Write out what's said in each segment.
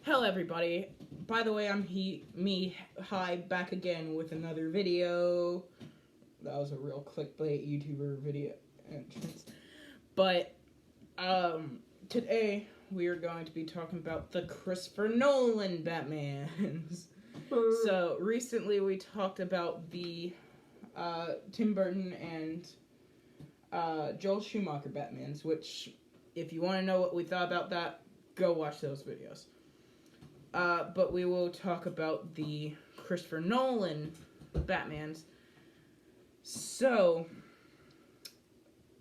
Hello, everybody. By the way, hi, back again with another video. That was a real clickbait YouTuber video entrance. But, today we are going to be talking about the Christopher Nolan Batmans. So, recently we talked about the, Tim Burton and, Joel Schumacher Batmans, which, if you want to know what we thought about that, go watch those videos. But we will talk about the Christopher Nolan Batmans. So,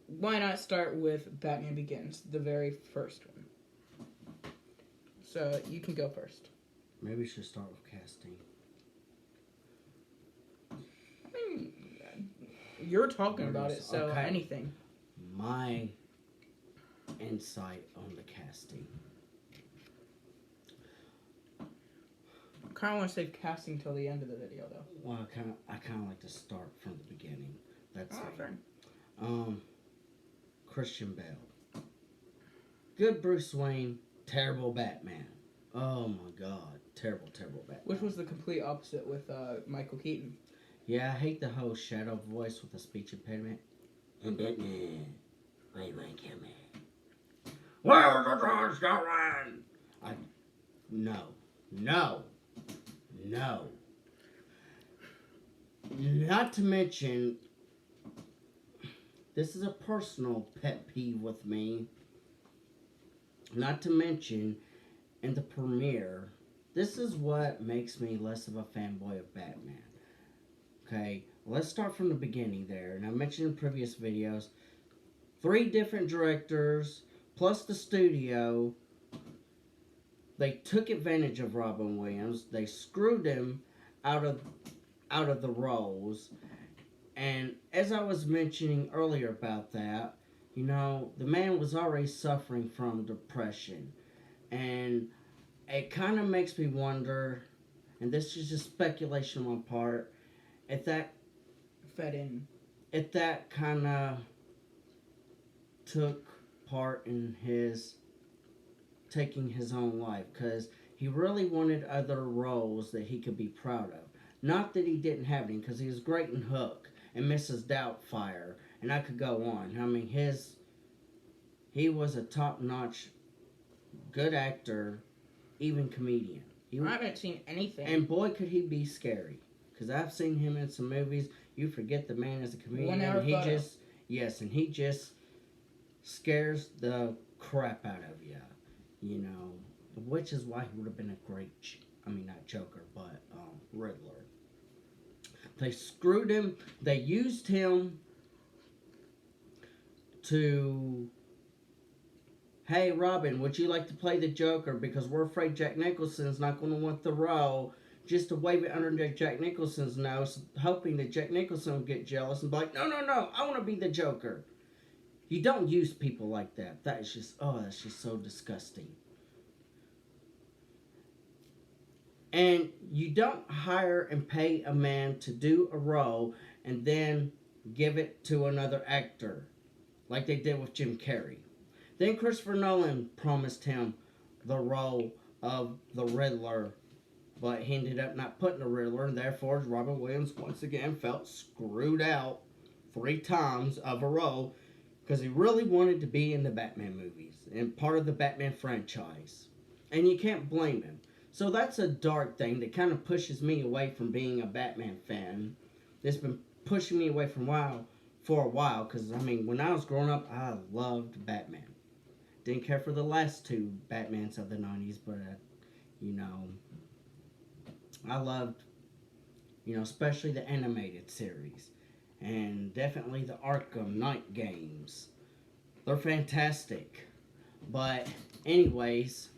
why not start with Batman Begins, the very first one? So, you can go first. Maybe we should start with casting. You're talking about it, so okay. Anything. My insight on the casting. I kind of want to save casting till the end of the video, though. Well, I kind of like to start from the beginning. That's fair. Christian Bale. Good Bruce Wayne, terrible Batman. Oh my God, terrible Batman. Which was the complete opposite with Michael Keaton. Yeah, I hate the whole shadow voice with the speech impediment. And Batman, why you want to kill me? Where's the drugs going? No. Not to mention, this is a personal pet peeve with me. Not to mention, in the premiere, this is what makes me less of a fanboy of Batman. Okay, let's start from the beginning there. And I mentioned in previous videos, 3 different directors, plus the studio. They took advantage of Robin Williams. They screwed him out of the roles. And as I was mentioning earlier about that, you know, the man was already suffering from depression. And it kind of makes me wonder, and this is just speculation on my part, if that kind of took part in his taking his own life, because he really wanted other roles that he could be proud of. Not that he didn't have any, because he was great in Hook and Mrs. Doubtfire, and I could go on. I mean, he was a top-notch, good actor, even comedian. I haven't seen anything. And boy, could he be scary. Because I've seen him in some movies. You forget the man is a comedian. And he just scares the crap out of you. You know, which is why he would have been a great, not Joker, but Riddler. They screwed him. They used him to, hey, Robin, would you like to play the Joker? Because we're afraid Jack Nicholson's not going to want the role. Just to wave it under Jack Nicholson's nose, hoping that Jack Nicholson will get jealous and be like, no, I want to be the Joker. You don't use people like that. That's just so disgusting. And you don't hire and pay a man to do a role and then give it to another actor, like they did with Jim Carrey. Then Christopher Nolan promised him the role of the Riddler, but he ended up not putting the Riddler, and therefore Robin Williams once again felt screwed out 3 times of a role, because he really wanted to be in the Batman movies and part of the Batman franchise. And you can't blame him. So that's a dark thing that kind of pushes me away from being a Batman fan. It's been pushing me away for a while, because, when I was growing up, I loved Batman. Didn't care for the last 2 Batmans of the 90s, but, I loved, especially the animated series. And definitely the Arkham Knight games. They're fantastic. But, anyways,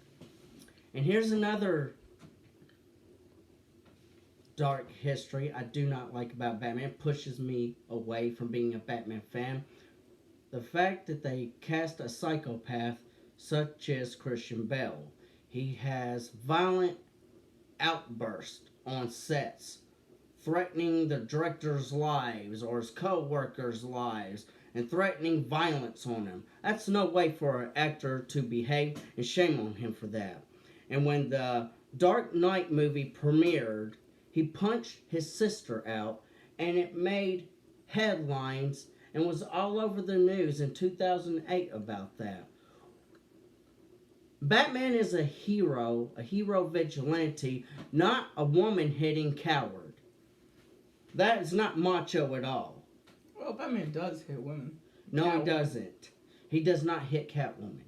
and here's another dark history I do not like about Batman. It pushes me away from being a Batman fan. The fact that they cast a psychopath such as Christian Bale. He has violent outbursts on sets, threatening the director's lives or his co-workers' lives, and threatening violence on him. That's no way for an actor to behave, and shame on him for that. And when the Dark Knight movie premiered, he punched his sister out, and it made headlines and was all over the news in 2008 about that. Batman is a hero vigilante, not a woman hitting coward. That is not macho at all. Well, Batman does hit women. No, he doesn't. He does not hit Catwoman.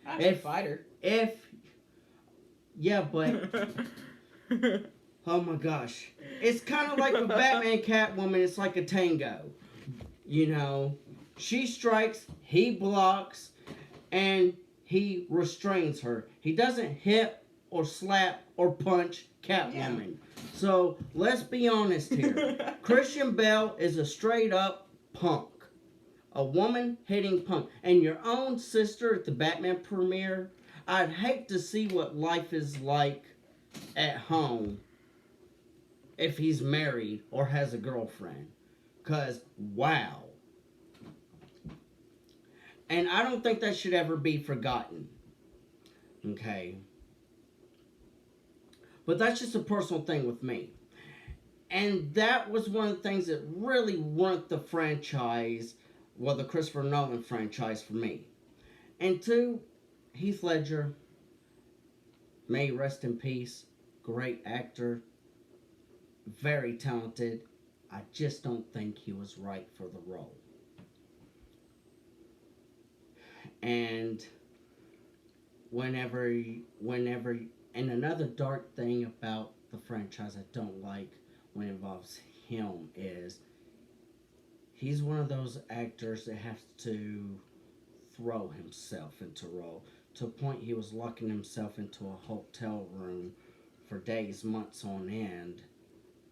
That's a fighter. Yeah, but oh my gosh, it's kind of like with Batman Catwoman. It's like a tango. You know, she strikes, he blocks, and he restrains her. He doesn't hit or slap or punch Catwoman. Yeah. So let's be honest here. Christian Bale is a straight up punk. A woman hitting punk. And your own sister at the Batman premiere, I'd hate to see what life is like at home if he's married or has a girlfriend. Because, wow. And I don't think that should ever be forgotten. Okay. But that's just a personal thing with me. And that was one of the things that really ruined the franchise, well, the Christopher Nolan franchise for me. And two, Heath Ledger, may rest in peace, great actor, very talented. I just don't think he was right for the role. And whenever, and another dark thing about the franchise I don't like when it involves him is he's one of those actors that has to throw himself into role to a point he was locking himself into a hotel room for days, months on end,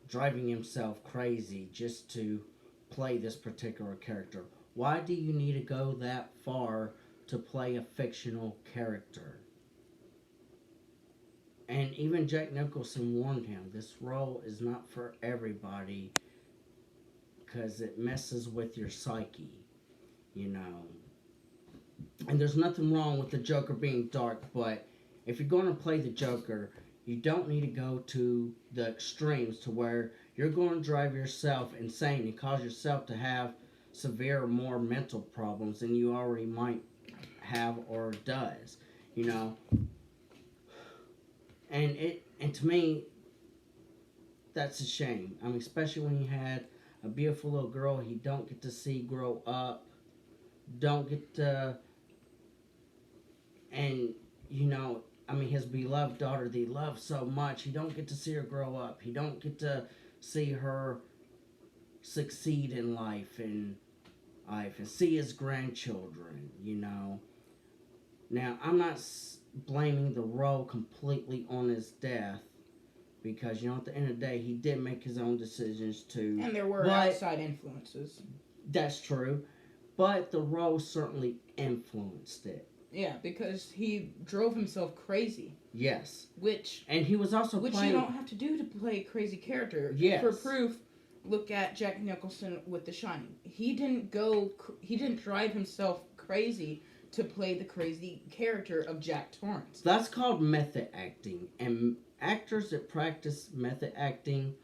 driving himself crazy just to play this particular character. Why do you need to go that far to play a fictional character? And even Jack Nicholson warned him, this role is not for everybody because it messes with your psyche, you know. And there's nothing wrong with the Joker being dark, but if you're going to play the Joker, you don't need to go to the extremes to where you're going to drive yourself insane and cause yourself to have severe, more mental problems than you already might have or does, you know. And to me, that's a shame. I mean, especially when you had a beautiful little girl he don't get to see grow up, don't get to, and you know, I mean, his beloved daughter that he loves so much, he don't get to see her grow up. He don't get to see her succeed in life and see his grandchildren, you know. Now, I'm not blaming the role completely on his death because, you know, at the end of the day, he did make his own decisions too. And there were outside influences. That's true. But the role certainly influenced it. Yeah, because he drove himself crazy. Yes. And he was also playing... you don't have to do to play a crazy character. Yes. For proof, look at Jack Nicholson with The Shining. He didn't drive himself crazy to play the crazy character of Jack Torrance. That's called method acting. And actors that practice method acting,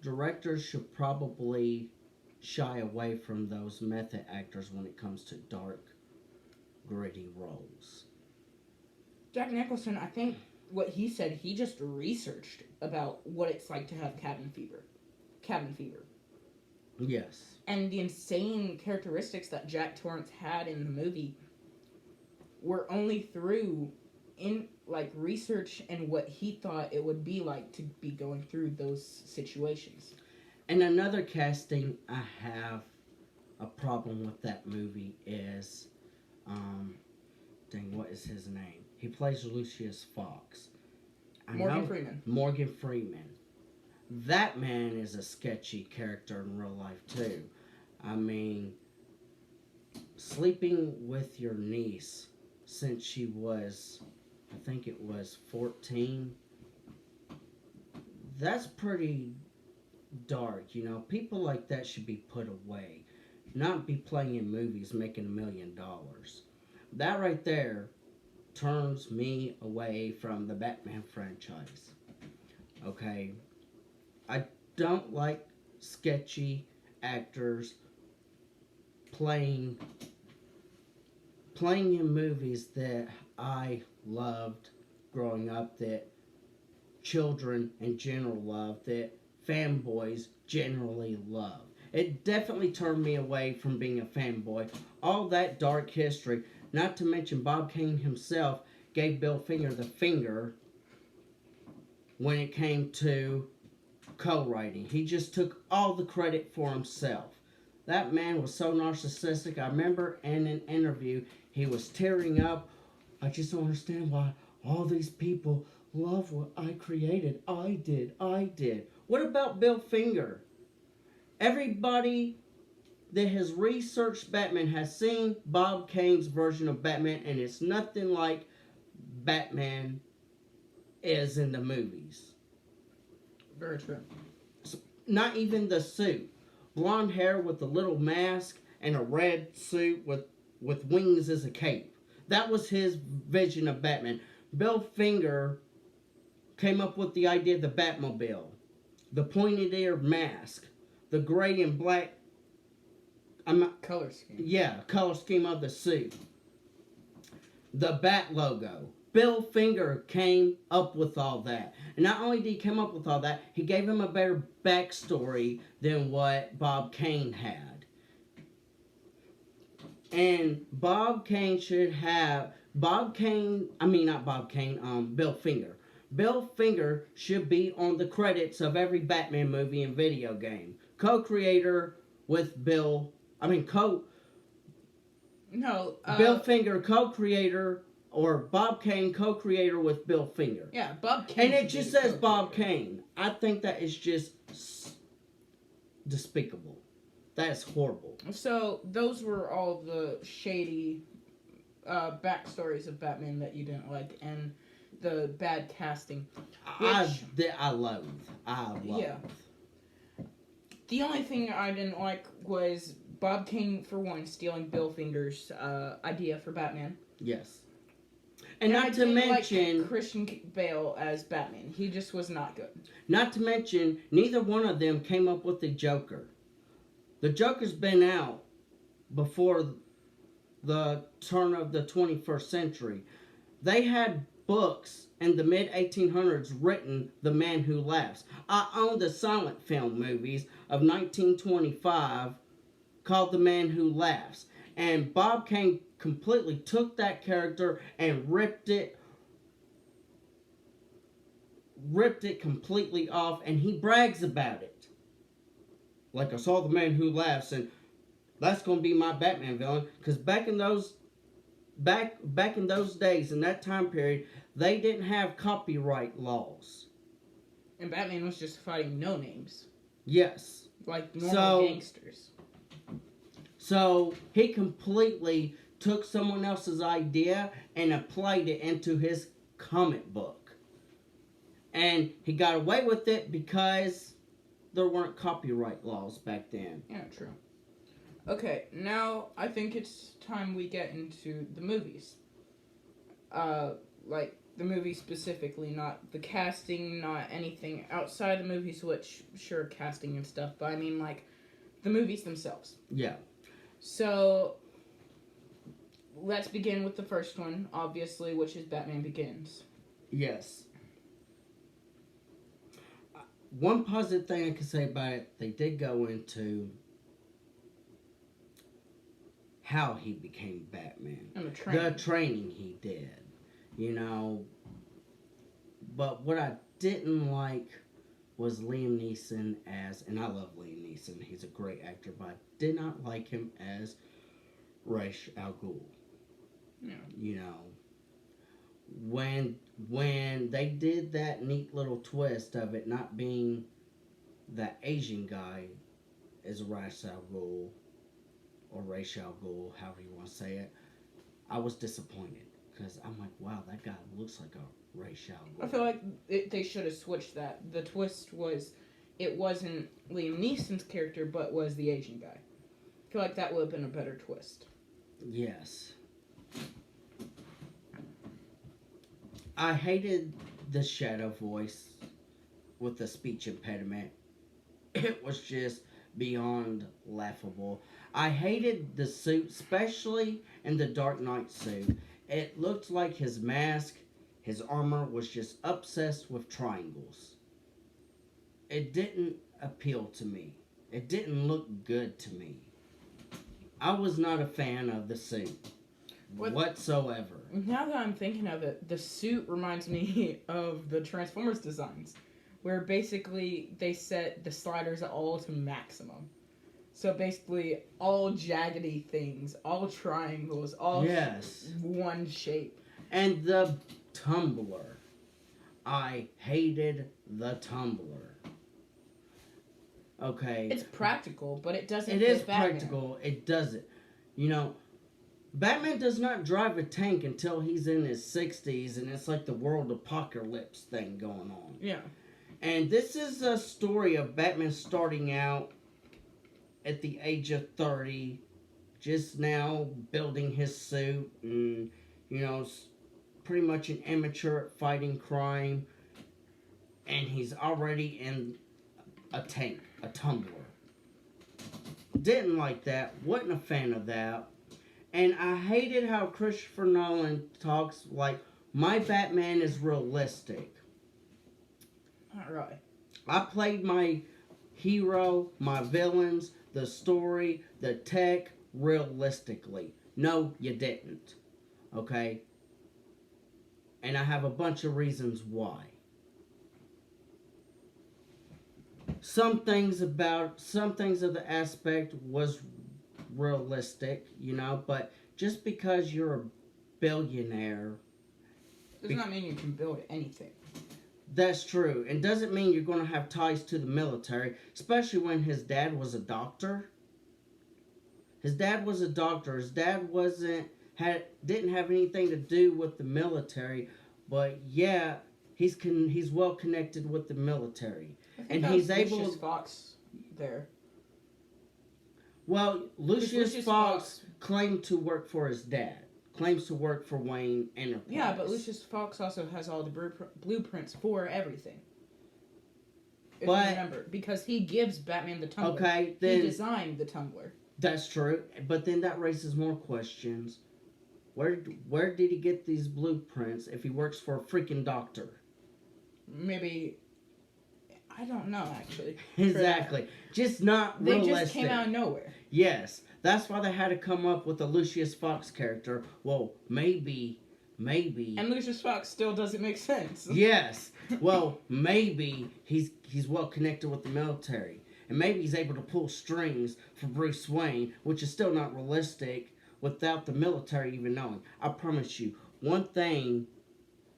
directors should probably shy away from those method actors when it comes to dark, gritty roles. Jack Nicholson, I think what he said, he just researched about what it's like to have cabin fever. Yes. And the insane characteristics that Jack Torrance had in the movie were only through research and what he thought it would be like to be going through those situations. And another casting I have a problem with that movie is, what is his name? He plays Lucius Fox. Morgan Freeman. That man is a sketchy character in real life too. I mean, sleeping with your niece since she was, I think it was 14, that's pretty dark, you know. People like that should be put away, not be playing in movies making $1 million. That right there turns me away from the Batman franchise. Okay? I don't like sketchy actors playing in movies that I loved growing up, that children in general love, that fanboys generally love. It definitely turned me away from being a fanboy. All that dark history, not to mention Bob Kane himself gave Bill Finger the finger when it came to co-writing. He just took all the credit for himself. That man was so narcissistic. I remember in an interview, he was tearing up. I just don't understand why all these people love what I created. I did. What about Bill Finger? Everybody that has researched Batman has seen Bob Kane's version of Batman, and it's nothing like Batman is in the movies. Very true. Not even the suit. Blonde hair with a little mask and a red suit with wings as a cape. That was his vision of Batman. Bill Finger came up with the idea of the Batmobile, the pointed ear mask, the gray and black color scheme. Yeah, color scheme of the suit. The Bat logo. Bill Finger came up with all that. And not only did he come up with all that, he gave him a better backstory than what Bob Kane had. And Bill Finger. Bill Finger should be on the credits of every Batman movie and video game. Co-creator with Bill Finger, co-creator, or Bob Kane, co-creator with Bill Finger. Yeah, Bob Kane. And it just says Bob Kane. I think that is just despicable. That is horrible. So, those were all the shady backstories of Batman that you didn't like, and the bad casting. I loathe. Yeah. The only thing I didn't like was Bob Kane, for one, stealing Bill Finger's idea for Batman. Yes. And not to mention like Christian Bale as Batman. He just was not good. Not to mention, neither one of them came up with the Joker. The Joker's been out before the turn of the 21st century. They had books in the mid-1800s written, The Man Who Laughs. I own the silent film movies of 1925 called The Man Who Laughs. And Bob Kane completely took that character and ripped it completely off, and he brags about it. Like, I saw The Man Who Laughs, and that's going to be my Batman villain. Because back in those days, in that time period, they didn't have copyright laws. And Batman was just fighting no-names. Yes. Like normal gangsters. So, he completely took someone else's idea and applied it into his comic book. And he got away with it because there weren't copyright laws back then. Yeah, true. Okay, now I think it's time we get into the movies. Like, the movies specifically, not the casting, not anything outside the movies, which, sure, casting and stuff, but I mean, like, the movies themselves. Yeah. So, let's begin with the first one, obviously, which is Batman Begins. Yes. One positive thing I can say about it, they did go into how he became Batman. And the training. The training he did. You know. But what I didn't like was Liam Neeson as, and I love Liam Neeson, he's a great actor, but I did not like him as Ra's al Ghul. Yeah. You know, when they did that neat little twist of it not being that Asian guy is Ra's al Ghul, or Ra's al Ghul, however you want to say it, I was disappointed. Because I'm like, wow, that guy looks like a Ra's al Ghul. I feel like they should have switched that. The twist was, it wasn't Liam Neeson's character, but was the Asian guy. I feel like that would have been a better twist. Yes. I hated the shadow voice with the speech impediment. It was just beyond laughable. I hated the suit, especially in the Dark Knight suit. It looked like his mask, his armor was just obsessed with triangles. It didn't appeal to me. It didn't look good to me. I was not a fan of the suit whatsoever. Now that I'm thinking of it, the suit reminds me of the Transformers designs, where basically they set the sliders all to maximum. So basically, all jaggedy things, all triangles, all one shape. And the tumbler. I hated the tumbler. Okay. It's practical, but it doesn't. It fit is Batman. practical. It doesn't. You know, Batman does not drive a tank until he's in his 60s, and it's like the world apocalypse thing going on. Yeah. And this is a story of Batman starting out at the age of 30, just now building his suit, and, you know, pretty much an amateur at fighting crime, and he's already in a tank, a tumbler. Didn't like that, wasn't a fan of that. And I hated how Christopher Nolan talks like, my Batman is realistic. Not really. I played my hero, my villains, the story, the tech, realistically. No, you didn't. Okay? And I have a bunch of reasons why. Some things of the aspect was realistic, you know, but just because you're a billionaire does not mean you can build anything. That's true. And doesn't mean you're going to have ties to the military, especially when his dad was a doctor. His dad was a doctor. His dad didn't have anything to do with the military, but yeah, he's well connected with the military. And he's able Lucius Fox there. Well, Lucius Fox claimed to work for his dad. Claims to work for Wayne Enterprise. Yeah, but Lucius Fox also has all the blueprints for everything. If you remember. Because he gives Batman the tumbler. Okay, then... He designed the tumbler. That's true. But then that raises more questions. Where did he get these blueprints if he works for a freaking doctor? Maybe... I don't know, actually. Exactly. Just not realistic. They just came out of nowhere. Yes. That's why they had to come up with a Lucius Fox character. Well, maybe. And Lucius Fox still doesn't make sense. Yes. Well, maybe he's well connected with the military. And maybe he's able to pull strings for Bruce Wayne, which is still not realistic without the military even knowing. I promise you, one thing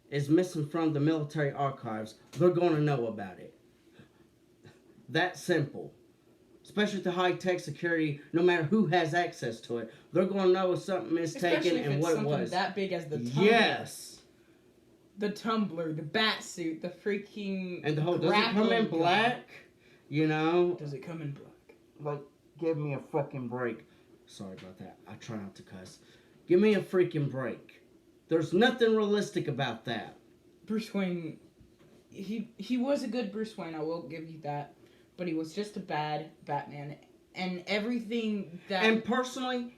is missing from the military archives. They're going to know about it. That simple. Especially with the high-tech security, no matter who has access to it, they're going to know if something is taken and what it was. That big as the tumbler. Yes. The tumbler, the bat suit, the freaking... And the whole, does it come in black? You know? Does it come in black? Like, give me a fucking break. Sorry about that. I try not to cuss. Give me a freaking break. There's nothing realistic about that. Bruce Wayne, he was a good Bruce Wayne, I will give you that. But he was just a bad Batman. And everything that... And personally...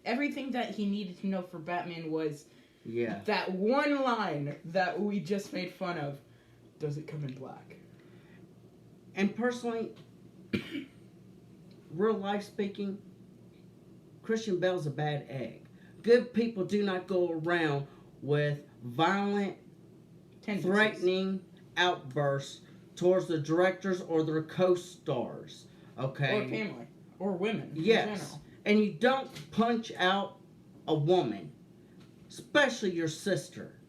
Everything that he needed to know for Batman was... Yeah. That one line that we just made fun of. Does it come in black? And personally... real life speaking... Christian Bale's a bad egg. Good people do not go around with violent, threatening outbursts towards the directors or their co-stars. Okay? Or family. Or women. Yes. In general. And you don't punch out a woman, especially your sister,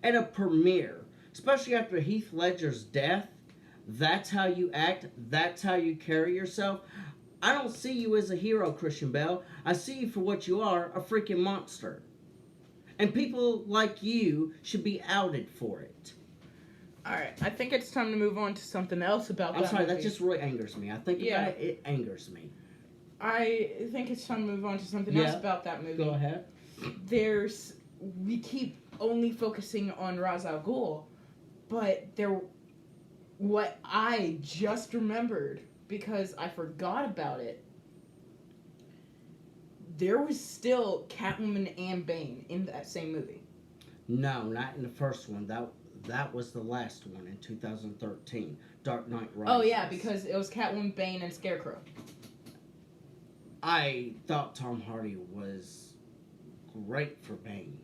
at a premiere. Especially after Heath Ledger's death. That's how you act. That's how you carry yourself. I don't see you as a hero, Christian Bale. I see you for what you are, a freaking monster. And people like you should be outed for it. Alright, I think it's time to move on to something else about that I'm sorry, movie. that just really angers me. I think about it, it angers me. I think it's time to move on to something else about that movie. Go ahead. We keep only focusing on Ra's al Ghul, but what I just remembered, because I forgot about it, there was still Catwoman and Bane in that same movie. No, not in the first one. That was the last one in 2013, Dark Knight Rises. Oh yeah, because it was Catwoman, Bane, and Scarecrow. I thought Tom Hardy was great for Bane.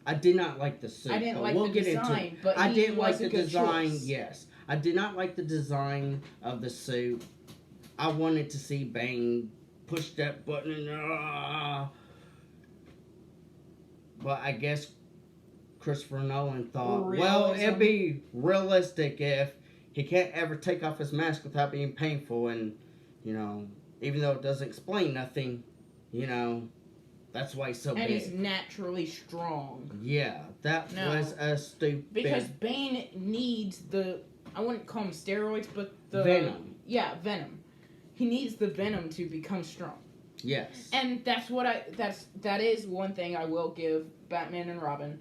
I did not like the suit. I didn't like we'll the get design, into, but I he didn't was like a the good design. choice. Yes, I did not like the design of the suit. I wanted to see Bane push that button and but I guess Christopher Nolan thought, well, it'd be realistic if he can't ever take off his mask without being painful, and even though it doesn't explain nothing, that's why he's so big. And he's naturally strong. Yeah, that was a stupid. Because Bane needs I wouldn't call him steroids, but the Venom. Yeah, Venom. He needs the Venom to become strong. Yes. And that is one thing I will give Batman and Robin.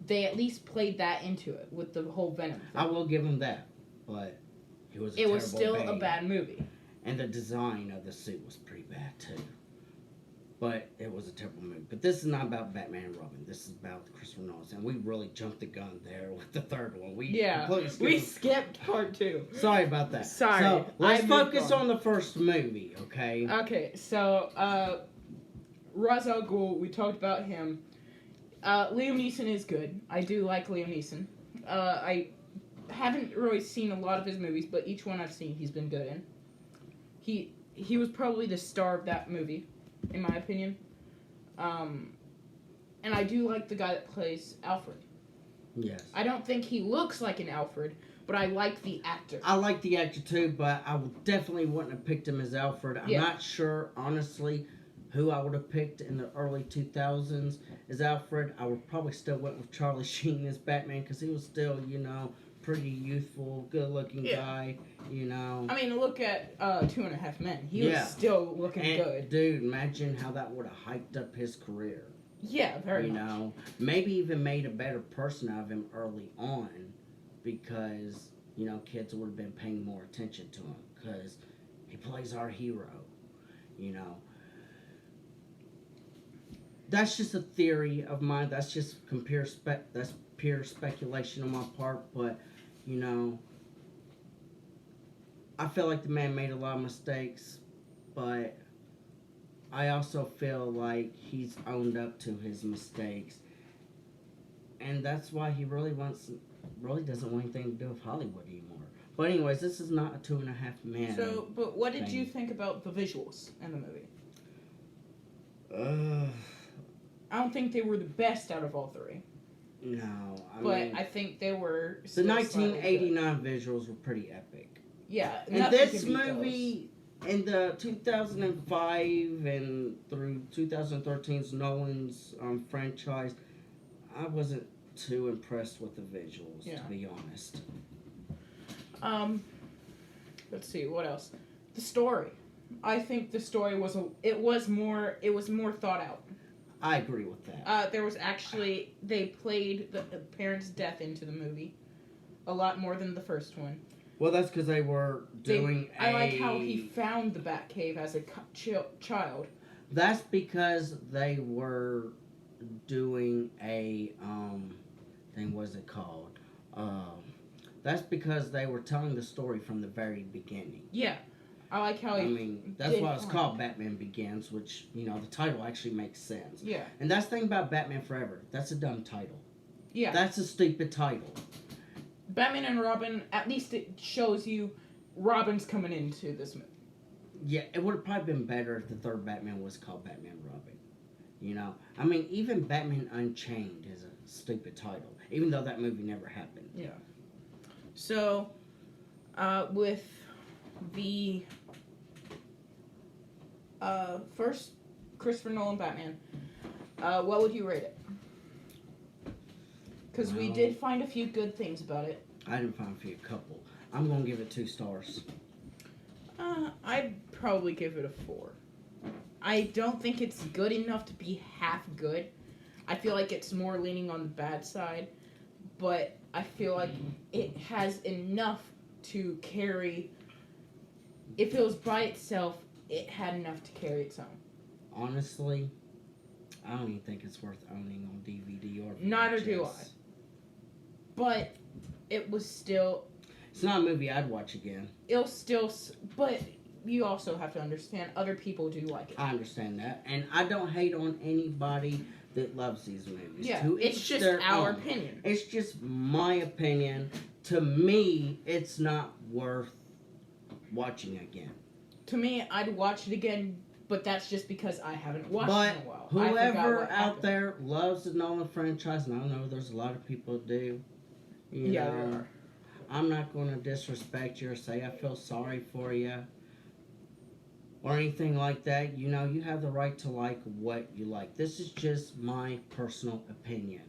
They at least played that into it with the whole Venom thing. I will give him that, but it was still a bad movie. And the design of the suit was pretty bad too. But it was a terrible movie. But this is not about Batman and Robin. This is about Christopher Nolan. And we really jumped the gun there with the third one. We skipped part 2. Sorry about that. Sorry. So let's focus on the first movie, okay? Okay, so Ra's al Ghul, we talked about him. Liam Neeson is good. I do like Liam Neeson. I haven't really seen a lot of his movies, but each one I've seen he's been good in. He was probably the star of that movie, in my opinion. And I do like the guy that plays Alfred. Yes. I don't think he looks like an Alfred, but I like the actor. I like the actor too, but I definitely wouldn't have picked him as Alfred. I'm not sure, honestly, who I would have picked in the early 2000s as Alfred. I would probably still went with Charlie Sheen as Batman because he was still, pretty youthful, good-looking guy, I mean, look at 2.5 Men. He was still looking good. Dude, imagine how that would have hyped up his career. Yeah, very much. Maybe even made a better person out of him early on because, kids would have been paying more attention to him because he plays our hero, That's just a theory of mine. That's just that's pure speculation on my part, but I feel like the man made a lot of mistakes, but I also feel like he's owned up to his mistakes, and that's why he really doesn't want anything to do with Hollywood anymore. But anyways, this is not a 2.5 Men. So, but what did you think about the visuals in the movie? I don't think they were the best out of all 3. No, I think they were. The 1989 visuals were pretty epic. Yeah, and this movie in the 2005 and through 2013's Nolan's franchise, I wasn't too impressed with the visuals, to be honest. Let's see what else. The story. I think the story was more thought out. I agree with that. There was actually, they played the parents' death into the movie a lot more than the first one. Well, that's because they were doing I like how he found the Batcave as a child. That's because they were doing a, what is it called? That's because they were telling the story from the very beginning. Yeah. I like how that's why it's called Batman Begins, which, the title actually makes sense. Yeah. And that's the thing about Batman Forever. That's a dumb title. Yeah. That's a stupid title. Batman and Robin, at least it shows you Robin's coming into this movie. Yeah, it would have probably been better if the third Batman was called Batman Robin. Even Batman Unchained is a stupid title, even though that movie never happened. Yeah. So, with the first Christopher Nolan Batman, what would you rate it? Because we did find a few good things about it. I didn't find a couple. I'm going to give it 2 stars. I'd probably give it a 4. I don't think it's good enough to be half good. I feel like it's more leaning on the bad side, but I feel like it has enough to carry. If it was by itself, it had enough to carry its own. Honestly, I don't even think it's worth owning on DVD or VHS. Neither do I. But it was still... It's not a movie I'd watch again. It'll still... But you also have to understand, other people do like it. I understand that. And I don't hate on anybody that loves these movies. Yeah, it's just our opinion. It's just my opinion. To me, it's not worth watching again. To me, I'd watch it again, but that's just because I haven't watched it in a while. Whoever out there loves the Nolan franchise, and I know there's a lot of people that do. You know, I'm not going to disrespect you or say I feel sorry for you or anything like that. You know, you have the right to like what you like. This is just my personal opinion.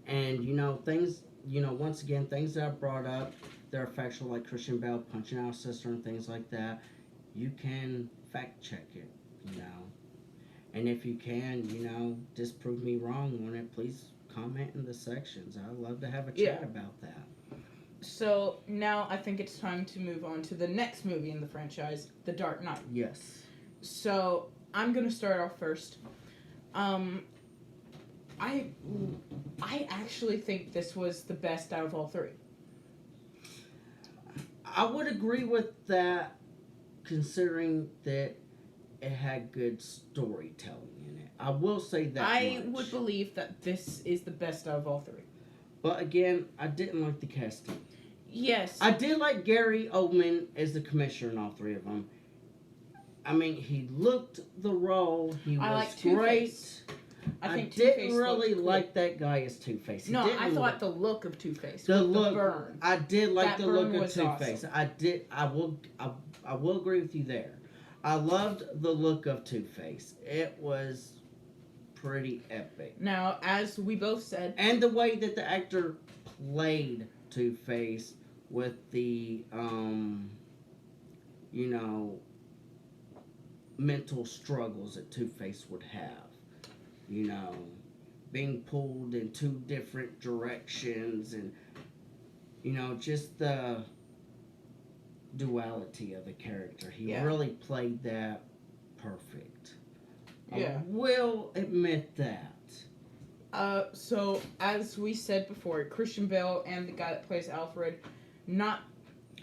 And you know, things, you know, once again, things that I brought up, they're factual, like Christian Bale punching out his sister and things like that. You can fact check it, you know. And if you can, you know, disprove me wrong on it, please comment in the sections. I'd love to have a chat about that. So now I think it's time to move on to the next movie in the franchise, The Dark Knight. Yes. So I'm gonna start off first. I actually think this was the best out of all three. I would agree with that, considering that it had good storytelling in it. I will say that I would believe that this is the best out of all three. But again, I didn't like the casting. Yes. I did like Gary Oldman as the commissioner in all three of them. I mean, he looked the role. He was great. I think didn't really like that guy as Two-Face. No, I thought the look of Two-Face. The look. The burn. I did like the look of Two-Face. Awesome. I will agree with you there. I loved the look of Two-Face. It was pretty epic. Now, as we both said, and the way that the actor played Two-Face with the you know, mental struggles that Two-Face would have. You know, being pulled in two different directions and, you know, just the duality of the character. He really played that perfect. Yeah. I will admit that. So, as we said before, Christian Bale and the guy that plays Alfred, not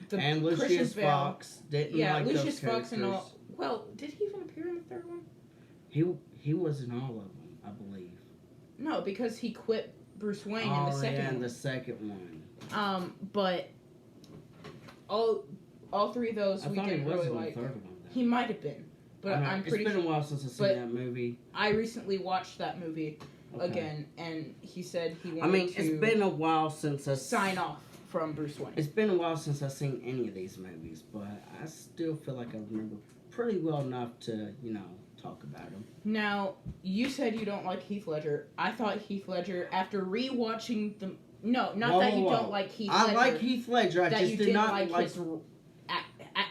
the and Lucius Fox didn't like Lucius those Fox characters. And all. Well, did he even appear in the third one? He was in all of them, I believe. No, because he quit Bruce Wayne in the second one. in the second one. But all three of those we didn't really like. The third one, he might have been, but I'm pretty sure. It's been a while since I've seen that movie. I recently watched that movie again, and he said he wanted to. I mean, it's been a while since I sign off from Bruce Wayne. It's been a while since I've seen any of these movies, but I still feel like I remember pretty well enough to, you know, talk about them. Now, you said you don't like Heath Ledger. I thought Heath Ledger, after rewatching the... No, not that you don't like Heath Ledger. I like Heath Ledger, I just did not like...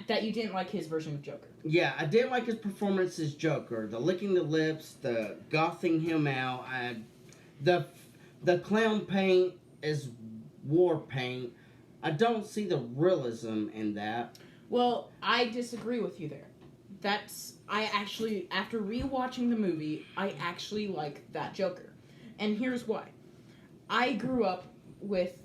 that you didn't like his version of Joker. Yeah, I didn't like his performance as Joker. The licking the lips, the gothing him out, the clown paint is war paint. I don't see the realism in that. Well, I disagree with you there. I actually, after rewatching the movie, I actually like that Joker. And here's why. I grew up with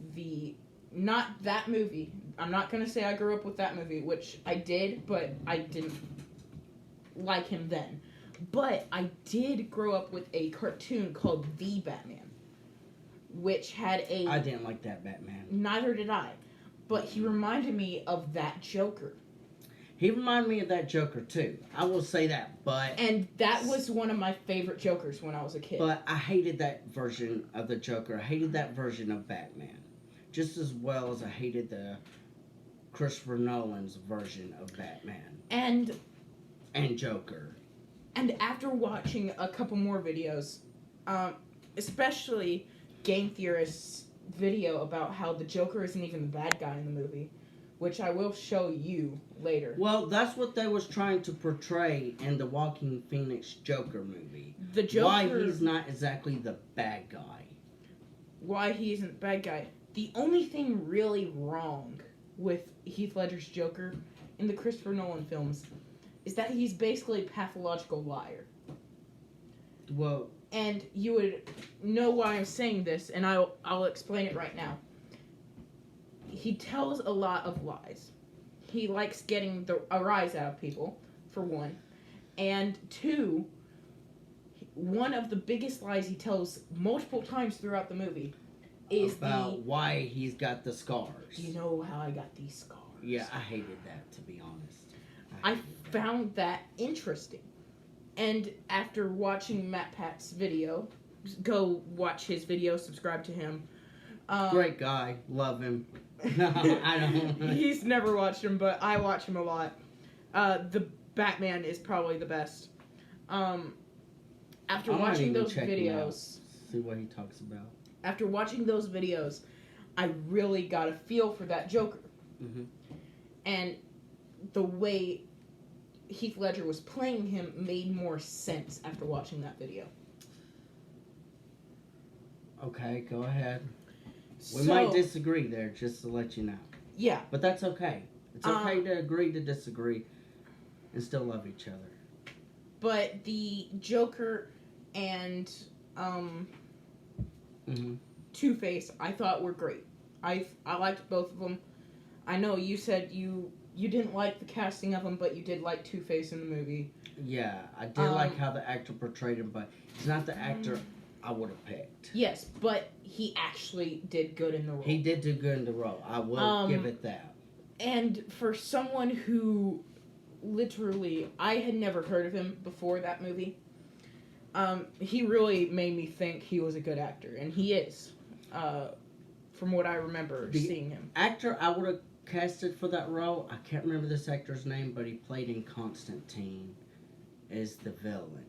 not that movie. I'm not going to say I grew up with that movie, which I did, but I didn't like him then. But I did grow up with a cartoon called The Batman, which had I didn't like that Batman. Neither did I. But he reminded me of that Joker. He reminded me of that Joker, too. I will say that, but... And that was one of my favorite Jokers when I was a kid. But I hated that version of the Joker. I hated that version of Batman. Just as well as I hated the Christopher Nolan's version of Batman. And Joker. And after watching a couple more videos, especially Game Theorist's video about how the Joker isn't even the bad guy in the movie, which I will show you later. Well, that's what they was trying to portray in the Walking Phoenix Joker movie. The Joker, why he's not exactly the bad guy. Why he isn't the bad guy. The only thing really wrong with Heath Ledger's Joker in the Christopher Nolan films is that he's basically a pathological liar. Well, and you would know why I'm saying this, and I'll explain it right now. He tells a lot of lies. He likes getting a rise out of people, for one. And two, one of the biggest lies he tells multiple times throughout the movie is about why he's got the scars. Do you know how I got these scars? Yeah, I hated that, to be honest. I found that interesting. And after watching Matt Pat's video, go watch his video, subscribe to him. Great guy, love him. No, I don't. He's never watched him, but I watch him a lot. The Batman is probably the best. After watching those videos, see what he talks about. After watching those videos, I really got a feel for that Joker. Mm-hmm. And the way Heath Ledger was playing him made more sense after watching that video. Okay, go ahead. We might disagree there, just to let you know. Yeah. But that's okay. It's okay to agree to disagree and still love each other. But the Joker and Two-Face, I thought were great. I liked both of them. I know you said you didn't like the casting of them, but you did like Two-Face in the movie. Yeah, I did like how the actor portrayed him, but he's not the actor I would have picked. Yes, but he actually did good in the role. He did do good in the role. I will give it that. And for someone who literally, I had never heard of him before that movie, he really made me think he was a good actor, and he is, from what I remember seeing him. Actor I would have casted for that role, I can't remember this actor's name, but he played in Constantine as the villain.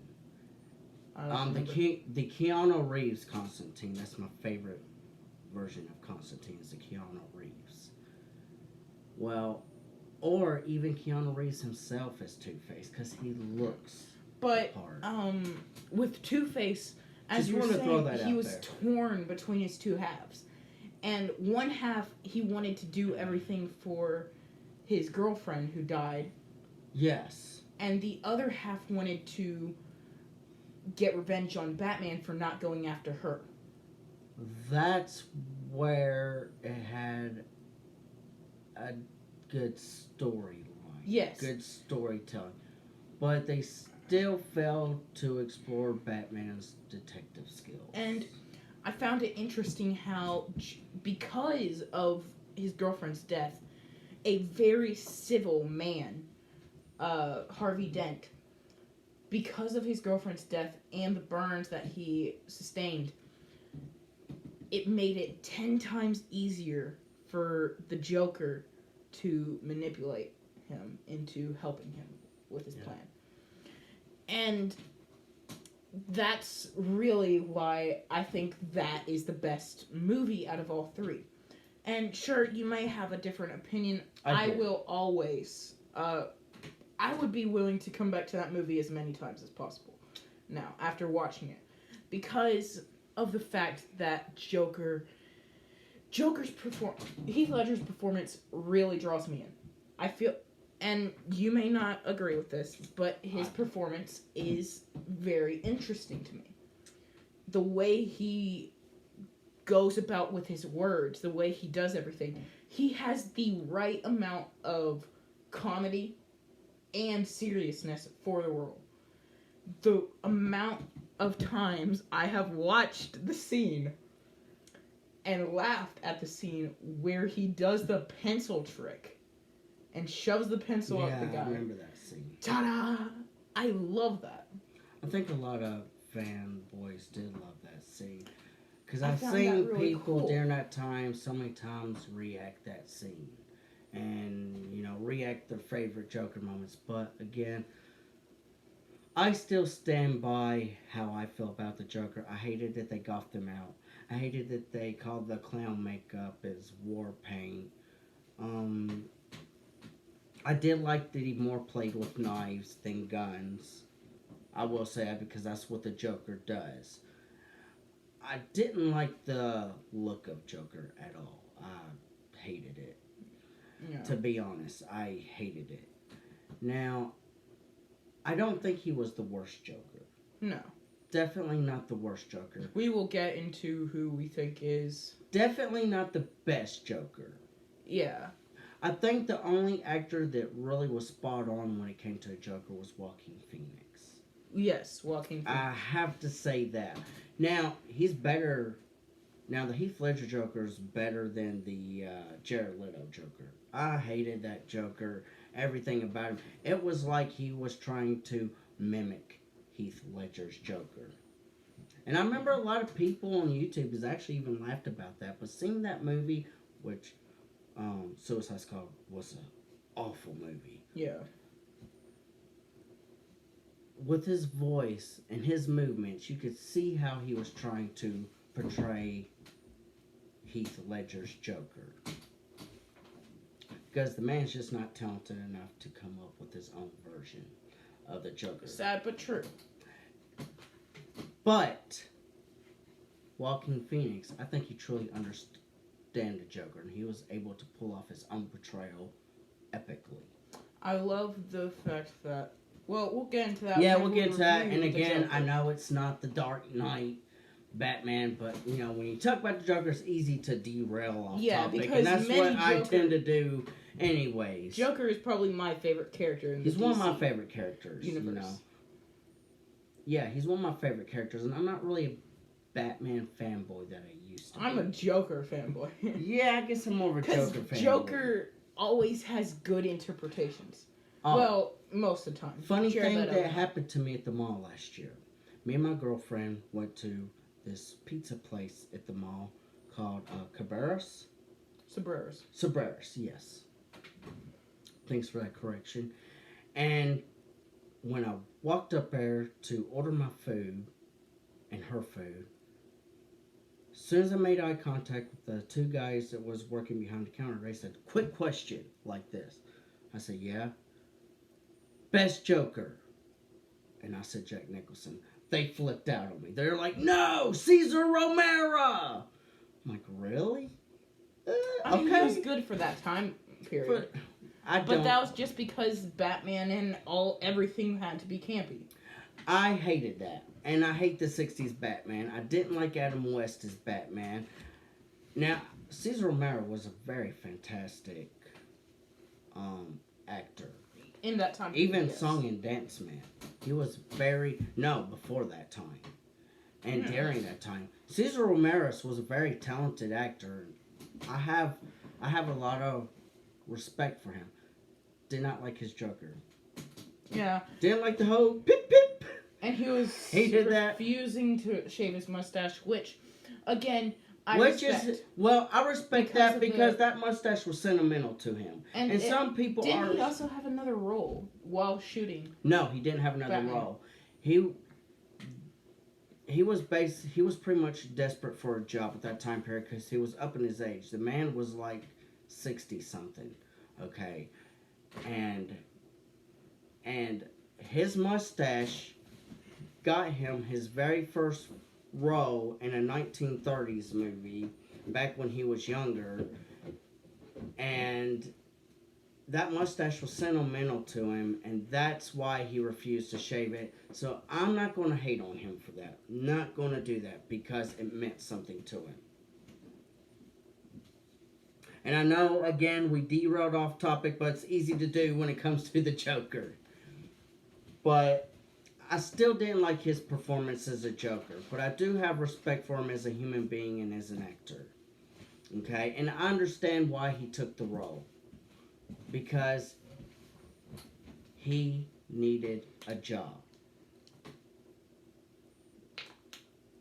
The Keanu Reeves Constantine, that's my favorite version of Constantine, is the Keanu Reeves. Well, or even Keanu Reeves himself as Two-Face, because he looks But hard. With Two-Face, as you were saying, he was torn between his two halves. And one half, he wanted to do everything for his girlfriend who died. Yes. And the other half wanted to get revenge on Batman for not going after her. That's where it had a good storyline. Yes. Good storytelling. But they still failed to explore Batman's detective skills. And I found it interesting how, because of his girlfriend's death, a very civil man, Harvey Dent, because of his girlfriend's death and the burns that he sustained, it made it 10 times easier for the Joker to manipulate him into helping him with his plan. And that's really why I think that is the best movie out of all three. And sure, you may have a different opinion. I will always... I would be willing to come back to that movie as many times as possible now, after watching it. Because of the fact that Heath Ledger's performance really draws me in. I feel, and you may not agree with this, but his performance is very interesting to me. The way he goes about with his words, the way he does everything, he has the right amount of comedy and seriousness for the role. The amount of times I have watched the scene and laughed at the scene where he does the pencil trick and shoves the pencil up the guy. I remember that scene. Ta-da! I love that. I think a lot of fanboys did love that scene. Because I've seen people during that time so many times react that scene. And, react their favorite Joker moments. But, again, I still stand by how I feel about the Joker. I hated that they goughed him out. I hated that they called the clown makeup as war paint. I did like that he more played with knives than guns. I will say that because that's what the Joker does. I didn't like the look of Joker at all. I hated it. Yeah. To be honest, I hated it. Now, I don't think he was the worst Joker. No. Definitely not the worst Joker. We will get into who we think is. Definitely not the best Joker. Yeah. I think the only actor that really was spot on when it came to a Joker was Joaquin Phoenix. Yes, Joaquin Phoenix. I have to say that. Now, he's better. Now, the Heath Ledger Joker is better than the Jared Leto Joker. I hated that Joker. Everything about him. It was like he was trying to mimic Heath Ledger's Joker. And I remember a lot of people on YouTube has actually even laughed about that. But seeing that movie, which Suicide Squad was an awful movie. Yeah. With his voice and his movements, you could see how he was trying to portray Heath Ledger's Joker. Because the man's just not talented enough to come up with his own version of the Joker. Sad but true. But Joaquin Phoenix, I think he truly understood the Joker, and he was able to pull off his own portrayal epically. I love the fact that. Well, we'll get into that. Yeah, we'll get into that. And again, I know it's not the Dark Knight Batman, but you know, when you talk about the Joker, it's easy to derail off topic, because and that's what I tend to do, anyways. Joker is probably my favorite character in the He's DC one of my favorite characters. universe. You know? Yeah, he's one of my favorite characters, and I'm not really a Batman fanboy that I used to. I'm a Joker fanboy. Yeah, I guess I'm more of a Joker fanboy. Joker always has good interpretations. Well, most of the time. Funny thing that happened to me at the mall last year. Me and my girlfriend went to this pizza place at the mall called Cabreras. Sabreras, yes. Thanks for that correction. And when I walked up there to order my food and her food, as soon as I made eye contact with the two guys that was working behind the counter, they said, "Quick question," like this. I said, "Yeah." "Best Joker?" And I said, "Jack Nicholson." They flipped out on me. They're like, "No, Cesar Romero." I'm like, "Really?" I mean, okay. he was good for that time period. But that was just because Batman and everything had to be campy. I hated that. And I hate the 60s Batman. I didn't like Adam West as Batman. Now, Cesar Romero was a very fantastic actor. In that time. Even Song and Dance Man. He was before that time. And during that time. Cesar Romero was a very talented actor. I have a lot of respect for him. Did not like his Joker. Yeah. Didn't like the whole pip pip. And he was refusing to shave his mustache, which, again, I respect. I respect that because that mustache was sentimental to him. And some people didn't he also have another role while shooting? No, he didn't have another role. He was pretty much desperate for a job at that time period because he was up in his age. The man was like 60 something, okay, and his mustache got him his very first role in a 1930s movie back when he was younger, and that mustache was sentimental to him, and that's why he refused to shave it. So I'm not going to hate on him for that. Not going to do that because it meant something to him. And I know, again, we derailed off topic, but it's easy to do when it comes to the Joker. But I still didn't like his performance as a Joker, but I do have respect for him as a human being and as an actor. Okay? And I understand why he took the role. Because he needed a job.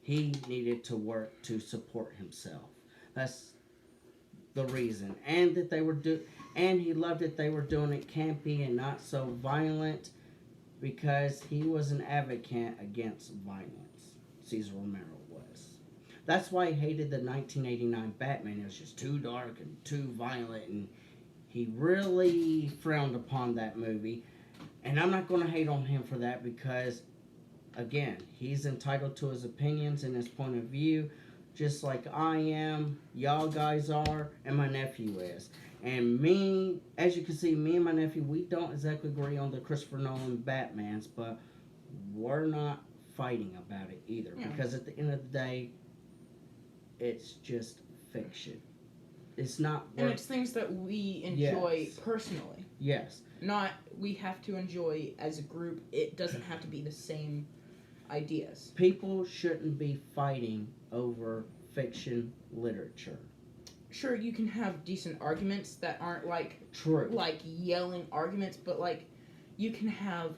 He needed to work to support himself. That's the reason. And that they were and he loved that they were doing it campy and not so violent, because he was an advocate against violence. Cesar Romero was. That's why he hated the 1989 Batman. It was just too dark and too violent, and He really frowned upon that movie. And I'm not going to hate on him for that because, again, he's entitled to his opinions and his point of view, just like I am, y'all guys are, and my nephew is. And me, as you can see, me and my nephew, we don't exactly agree on the Christopher Nolan Batmans, but we're not fighting about it either. Yeah. Because at the end of the day, it's just fiction. It's not... And it's things that we enjoy Yes. personally. Yes. Not we have to enjoy as a group. It doesn't have to be the same ideas. People shouldn't be fighting over fiction literature. Sure, you can have decent arguments that aren't True. like yelling arguments, but like you can have,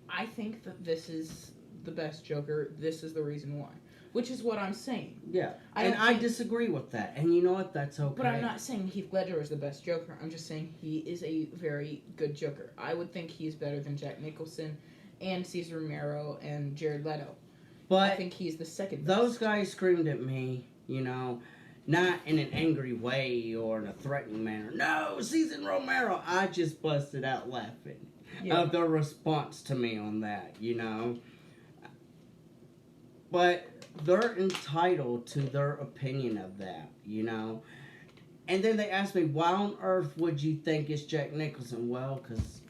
I think that this is the best Joker, this is the reason why. Which is what I'm saying. Yeah. I disagree with that. And you know what? That's okay. But I'm not saying Heath Ledger is the best Joker. I'm just saying he is a very good Joker. I would think he's better than Jack Nicholson and Cesar Romero and Jared Leto. But I think he's the second those best. guys screamed at me, not in an angry way or in a threatening manner. No, Cesar Romero. I just busted out laughing of their response to me on that, But they're entitled to their opinion of that, And then they asked me, why on earth would you think it's Jack Nicholson? Well, because,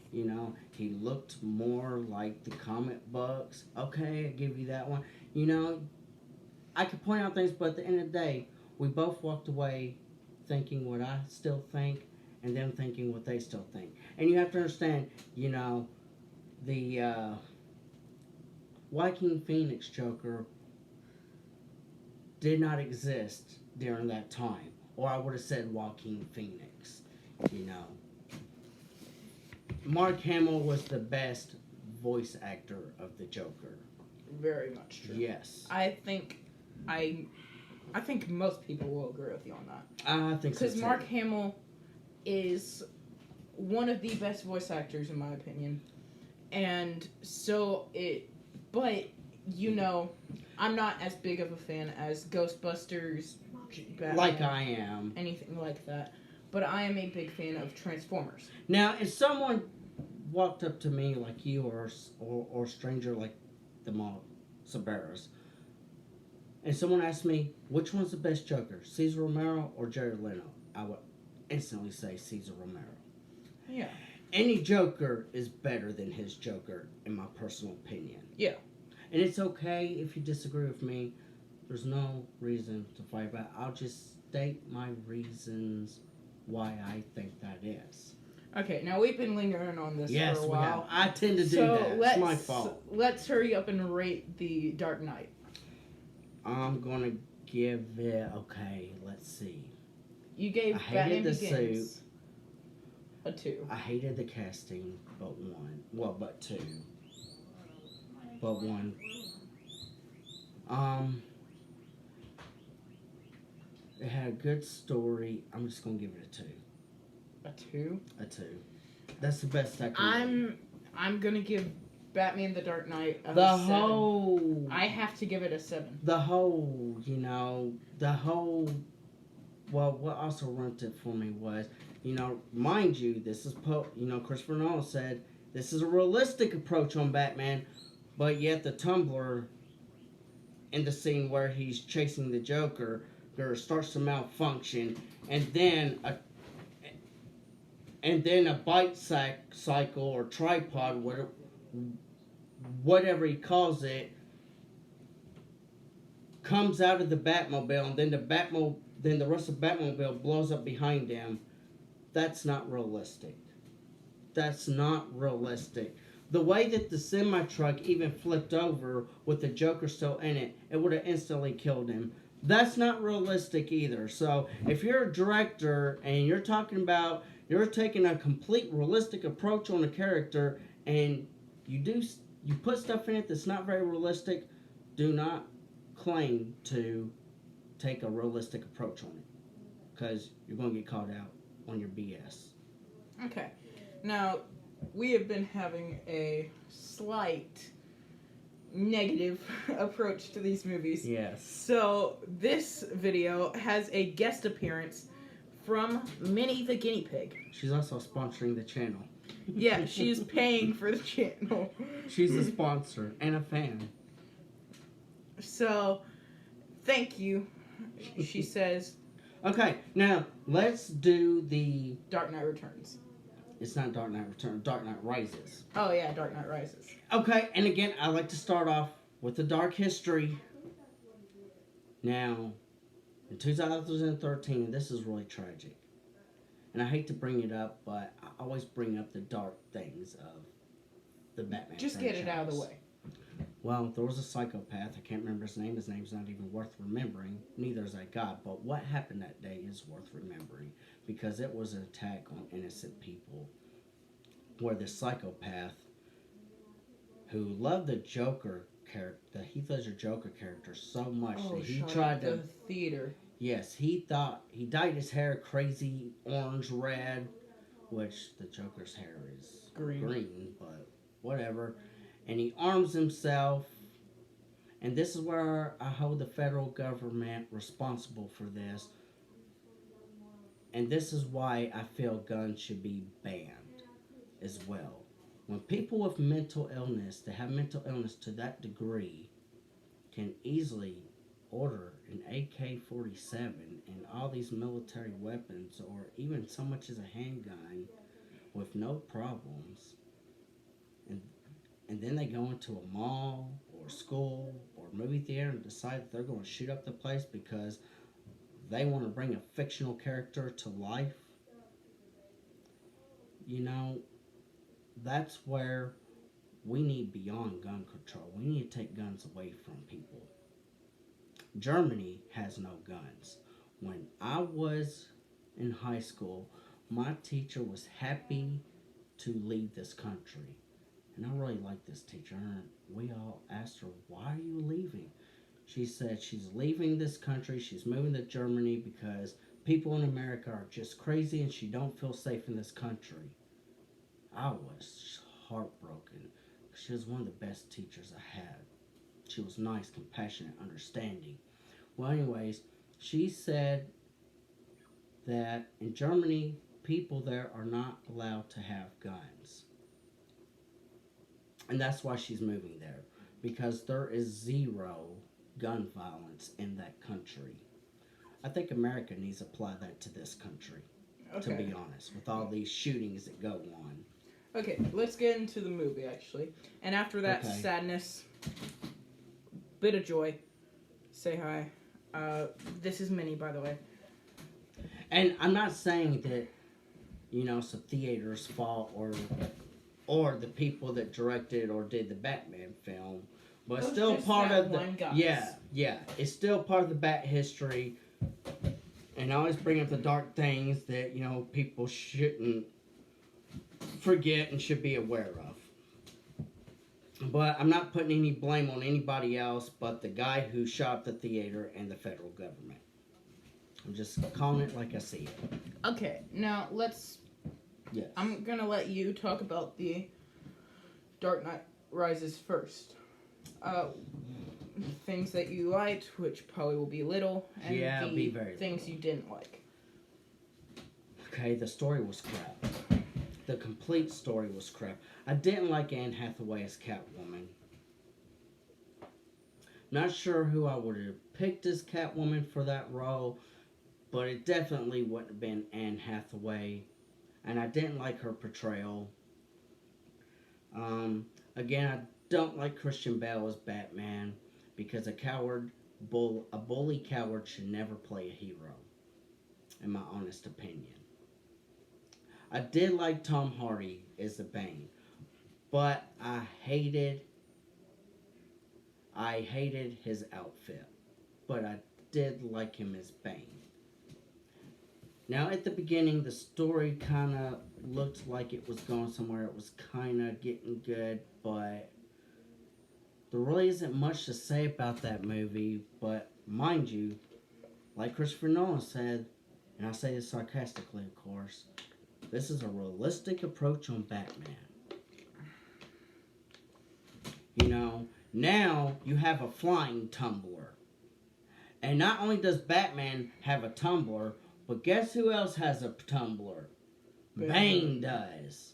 he looked more like the comic books. Okay, I give you that one. I could point out things, but at the end of the day, we both walked away thinking what I still think and them thinking what they still think. And you have to understand, the Joaquin Phoenix Joker did not exist during that time. Or I would have said Joaquin Phoenix, Mark Hamill was the best voice actor of the Joker. Very much true. Yes. I think most people will agree with you on that. I think so too. Because Mark Hamill is one of the best voice actors in my opinion. And so but I'm not as big of a fan as Ghostbusters, Batman, like I am. anything like that. But I am a big fan of Transformers. Now, if someone walked up to me like you or a stranger like the Mall Sabaras, and someone asked me, which one's the best Joker, Cesar Romero or Jared Leto? I would instantly say Cesar Romero. Yeah. Any Joker is better than his Joker, in my personal opinion. Yeah. And it's okay if you disagree with me. There's no reason to fight about it. I'll just state my reasons why I think that is. Okay, now we've been lingering on this Yes, for a we while. have. I tend to do that. It's my fault. Let's hurry up and rate The Dark Knight. I'm going to give it... Okay, let's see. You gave Batman Begins a 2. I hated the casting, but 1. Well, but 2. But 1. It had a good story. I'm just going to give it a 2. A 2? A 2. That's the best I can I'm going to give Batman The Dark Knight a 7. whole... I have to give it a 7. The whole... Well, what also ruined it for me was, mind you, this is... Christopher Nolan said, this is a realistic approach on Batman, but yet the Tumblr, in the scene where he's chasing the Joker, starts to malfunction, and then a bite cycle or tripod, whatever he calls it, comes out of the Batmobile, and then the rest of the Batmobile blows up behind him. That's not realistic. That's not realistic. The way that the semi-truck even flipped over with the Joker still in it, it would have instantly killed him. That's not realistic either. So if you're a director and you're taking a complete realistic approach on a character, and you put stuff in it that's not very realistic, do not claim to take a realistic approach on it, because you're going to get caught out on your BS. Okay. Now, we have been having a slight negative approach to these movies. Yes. So, this video has a guest appearance from Minnie the Guinea Pig. She's also sponsoring the channel. Yeah, she's paying for the channel. She's a sponsor and a fan. So, thank you, she says. Okay, now let's do the... Dark Knight Returns. It's not Dark Knight Returns, Dark Knight Rises. Oh yeah, Dark Knight Rises. Okay, and again, I like to start off with the dark history. Now, in 2013, and this is really tragic, and I hate to bring it up, but I always bring up the dark things of the Batman Just franchise. get it out of the way. Well, there was a psychopath. I can't remember his name. His name's not even worth remembering. Neither is that guy. But what happened that day is worth remembering, because it was an attack on innocent people, where this psychopath, who loved the Joker character, the Heath Ledger Joker character so much that he tried to... the theater. Yes, he thought... He dyed his hair crazy orange red, which the Joker's hair is green, but whatever. And he arms himself. And this is where I hold the federal government responsible for this. And this is why I feel guns should be banned as well. When people with mental illness, that have mental illness to that degree, can easily order an AK-47 and all these military weapons, or even so much as a handgun, with no problems, and then they go into a mall or school or movie theater and decide that they're going to shoot up the place because they want to bring a fictional character to life, you know, that's where we need beyond gun control. We need to take guns away from people. Germany has no guns. When I was in high school, my teacher was happy to leave this country. And I really liked this teacher. And we all asked her, why are you leaving? She said she's leaving this country. She's moving to Germany because people in America are just crazy and she don't feel safe in this country. I was heartbroken. She was one of the best teachers I had. She was nice, compassionate, understanding. Well, anyways, she said that in Germany, people there are not allowed to have guns. And that's why she's moving there. Because there is zero gun violence in that country. I think America needs to apply that to this country. Okay. To be honest, with all these shootings that go on. Okay, let's get into the movie, actually. And after that sadness, bit of joy, say hi. This is Minnie, by the way. And I'm not saying that, you know, it's a theater's fault or the people that directed or did the Batman film, but it's still part of the... Yeah, it's still part of the Bat history. And I always bring up the dark things that, you know, people shouldn't forget and should be aware of. But I'm not putting any blame on anybody else but the guy who shot the theater and the federal government. I'm just calling it like I see it. Okay, now let's... Yes. I'm gonna let you talk about the Dark Knight Rises first. Things that you liked, which probably will be little, and the things you didn't like. Okay, the story was crap. The complete story was crap. I didn't like Anne Hathaway as Catwoman. Not sure who I would have picked as Catwoman for that role, but it definitely wouldn't have been Anne Hathaway. And I didn't like her portrayal. Again, I don't like Christian Bale as Batman because a bully coward should never play a hero, in my honest opinion. I did like Tom Hardy as the Bane, but I hated his outfit, but I did like him as Bane. Now, at the beginning, the story kind of looked like it was going somewhere. It was kind of getting good, but there really isn't much to say about that movie. But mind you, like Christopher Nolan said, and I say this sarcastically, of course, this is a realistic approach on Batman. You know, now you have a flying tumbler. And not only does Batman have a tumbler, But guess who else has a Tumblr? Bane does.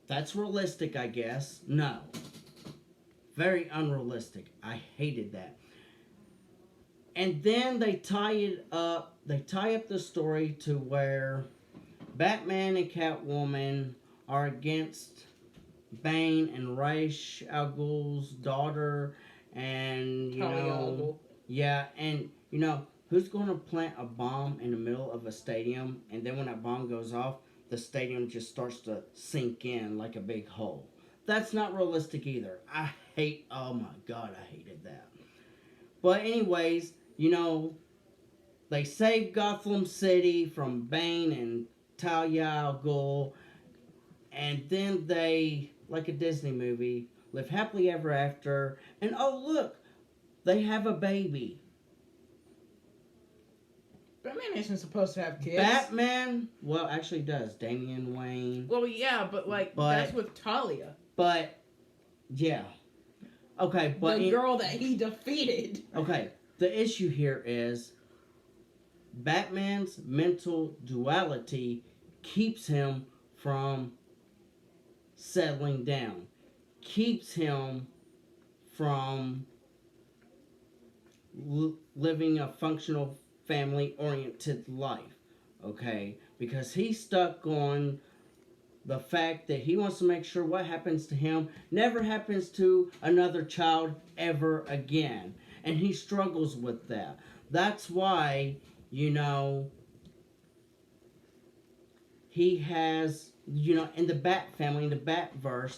That's realistic, I guess. No. Very unrealistic. I hated that. And then they tie it up. They tie up the story to where Batman and Catwoman are against Bane and Ra's al Ghul's daughter, and who's going to plant a bomb in the middle of a stadium, and then when that bomb goes off, the stadium just starts to sink in like a big hole. That's not realistic either. Oh my god, I hated that. But anyways, they saved Gotham City from Bane and Talia al Ghul, and then they, like a Disney movie, live happily ever after, and oh look, they have a baby. Batman isn't supposed to have kids. Batman, well, actually does. Damian Wayne. Well, yeah, but that's with Talia. But, yeah. Okay, but... The girl that he defeated. Okay, the issue here is Batman's mental duality keeps him from settling down. Keeps him from living a functional family-oriented life, okay? Because he's stuck on the fact that he wants to make sure what happens to him never happens to another child ever again. And he struggles with that. That's why, he has, in the Bat family, in the Batverse,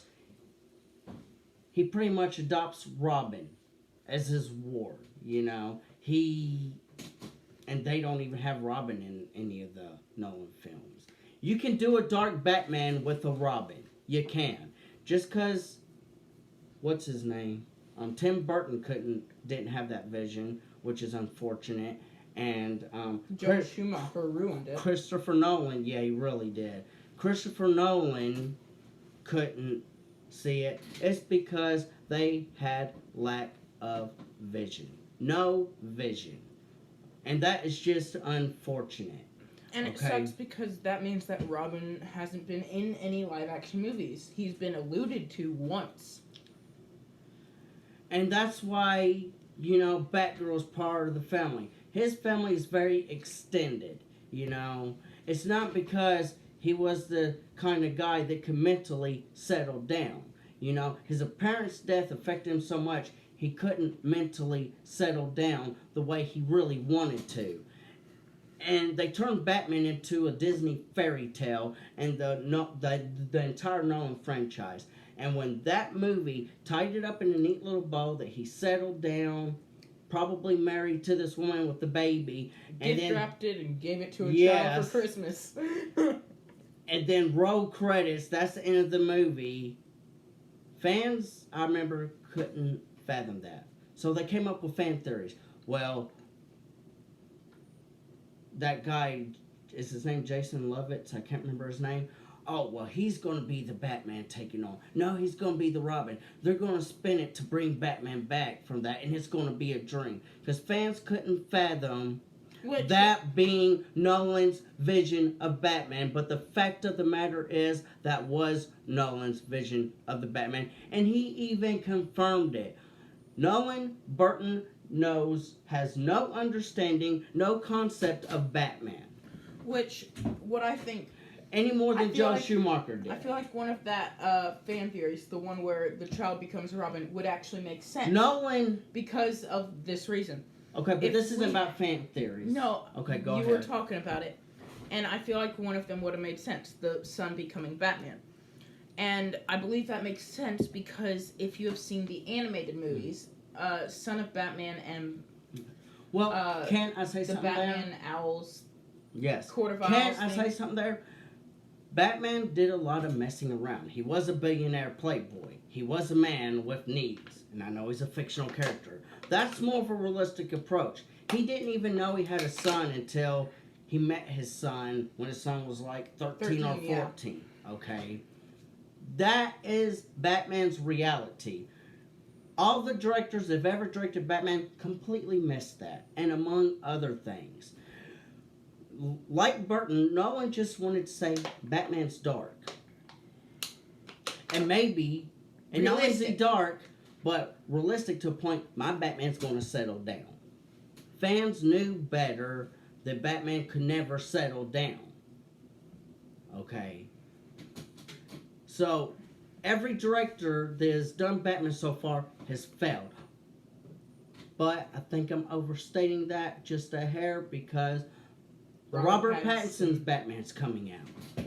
he pretty much adopts Robin as his ward, And they don't even have Robin in any of the Nolan films. You can do a dark Batman with a Robin. You can. Just because, what's his name? Tim Burton didn't have that vision, which is unfortunate. And Joel Schumacher ruined it. Christopher Nolan, yeah, he really did. Christopher Nolan couldn't see it. It's because they had lack of vision. No vision. And that is just unfortunate. And it sucks because that means that Robin hasn't been in any live-action movies. He's been alluded to once. And that's why, Batgirl's part of the family. His family is very extended, It's not because he was the kind of guy that could mentally settle down. His parents' death affected him so much, he couldn't mentally settle down the way he really wanted to. And they turned Batman into a Disney fairy tale and the entire Nolan franchise. And when that movie tied it up in a neat little bow that he settled down, probably married to this woman with the baby. Gift-wrapped it and gave it to a child for Christmas. And then roll credits, that's the end of the movie. Fans, I remember, couldn't fathom that. So they came up with fan theories. Well, that guy, is his name Jason Lovitz? I can't remember his name. Oh, well, he's going to be the Batman taking on. No, he's going to be the Robin. They're going to spin it to bring Batman back from that, and it's going to be a dream. Because fans couldn't fathom that being Nolan's vision of Batman. But the fact of the matter is that was Nolan's vision of the Batman. And he even confirmed it. Nolan Burton has no understanding, no concept of Batman. What I think... Any more than Joel Schumacher did. I feel like one of that fan theories, the one where the child becomes Robin, would actually make sense. Nolan... Because of this reason. Okay, but this isn't about fan theories. No. Okay, go ahead. You were talking about it. And I feel like one of them would have made sense. The son becoming Batman. And I believe that makes sense because if you have seen the animated movies, Son of Batman and... Well, can I say something there? The Batman Owls... Yes. Court of Owls Can I say something there? Batman did a lot of messing around. He was a billionaire playboy. He was a man with needs. And I know he's a fictional character. That's more of a realistic approach. He didn't even know he had a son until he met his son when his son was like 13 or 14. Yeah. Okay? That is Batman's reality. all the directors that have ever directed Batman completely missed that, and among other things. Like Burton, Nolan just wanted to say Batman's dark. And maybe, and not only is he dark, but realistic to a point, my Batman's going to settle down. Fans knew better that Batman could never settle down. Okay? So, every director that has done Batman so far has failed. But I think I'm overstating that just a hair because Robert Pattinson's Batman's coming out.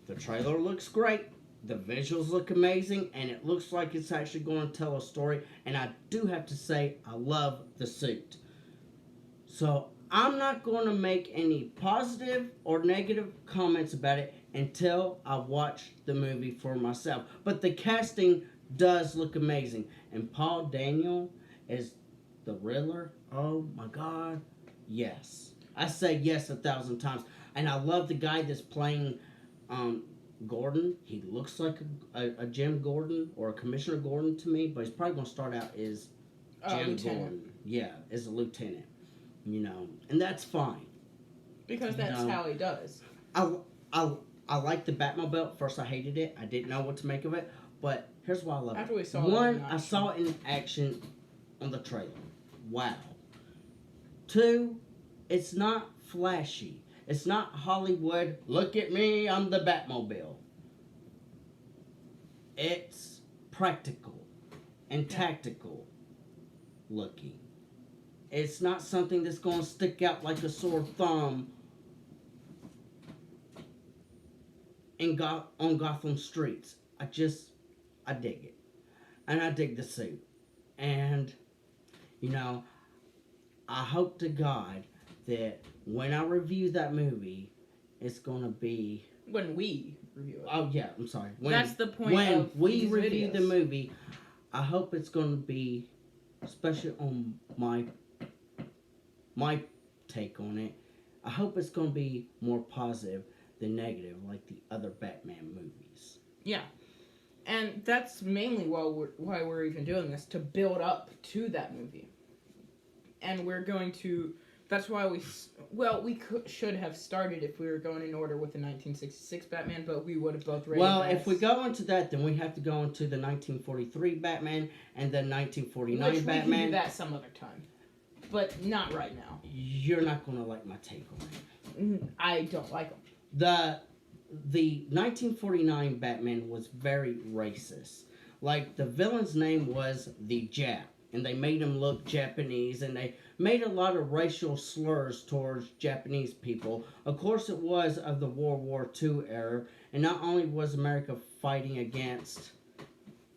The trailer looks great. The visuals look amazing. And it looks like it's actually going to tell a story. And I do have to say, I love the suit. So, I'm not going to make any positive or negative comments about it until I watch the movie for myself. But the casting does look amazing. And Paul Daniel is the Riddler. Oh my God. Yes. I say yes 1,000 times. And I love the guy that's playing Gordon. He looks like a Jim Gordon or a Commissioner Gordon to me. But he's probably going to start out as Jim Gordon. Yeah, as a lieutenant. You know. And that's fine. Because that's how he does. I like the Batmobile. At first, I hated it. I didn't know what to make of it. But here's why I love After it. We saw One, I saw it in action on the trailer. Wow. Two, it's not flashy. It's not Hollywood. Look at me, I'm the Batmobile. It's practical and tactical looking. It's not something that's going to stick out like a sore thumb on Gotham streets. I dig it. And I dig the suit. And, you know, I hope to God that when I review that movie, it's going to be... When we review it. Oh, yeah, I'm sorry. That's the point when we these review videos. the movie, I hope it's going to be, especially on my take on it, I hope it's going to be more positive than negative, like the other Batman movies. Yeah. And that's mainly why we're even doing this, to build up to that movie. And we're going to... That's why we should have started if we were going in order with the 1966 Batman, but we would have both rated if we go into that, then we have to go into the 1943 Batman and the 1949 Which Batman. We can do that some other time. But not right now. You're not going to like my take on it. I don't like them. The 1949 Batman was very racist. Like, the villain's name was the Jap, and they made him look Japanese, and they made a lot of racial slurs towards Japanese people. Of course, it was of the World War II era, and not only was America fighting against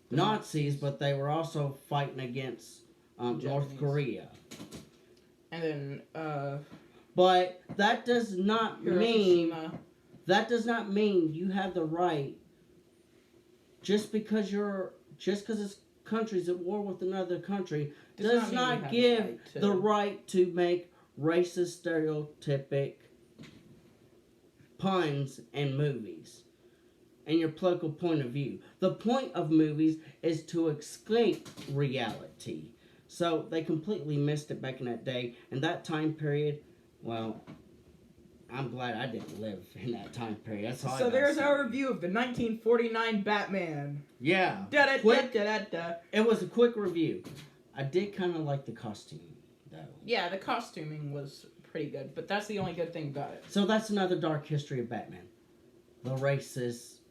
Nazis, but they were also fighting against North Korea. And then, but that does not mean... Hiroshima. That does not mean you have the right, just because it's countries at war with another country, does not give the right to make racist, stereotypic puns in movies and your political point of view. The point of movies is to escape reality. So they completely missed it back in that day. And that time period, well... I'm glad I didn't live in that time period. That's all so there's our review of the 1949 Batman. Yeah. It was a quick review. I did kind of like the costume, though. Yeah, the costuming was pretty good, but that's the only good thing about it. So that's another dark history of Batman. The racist.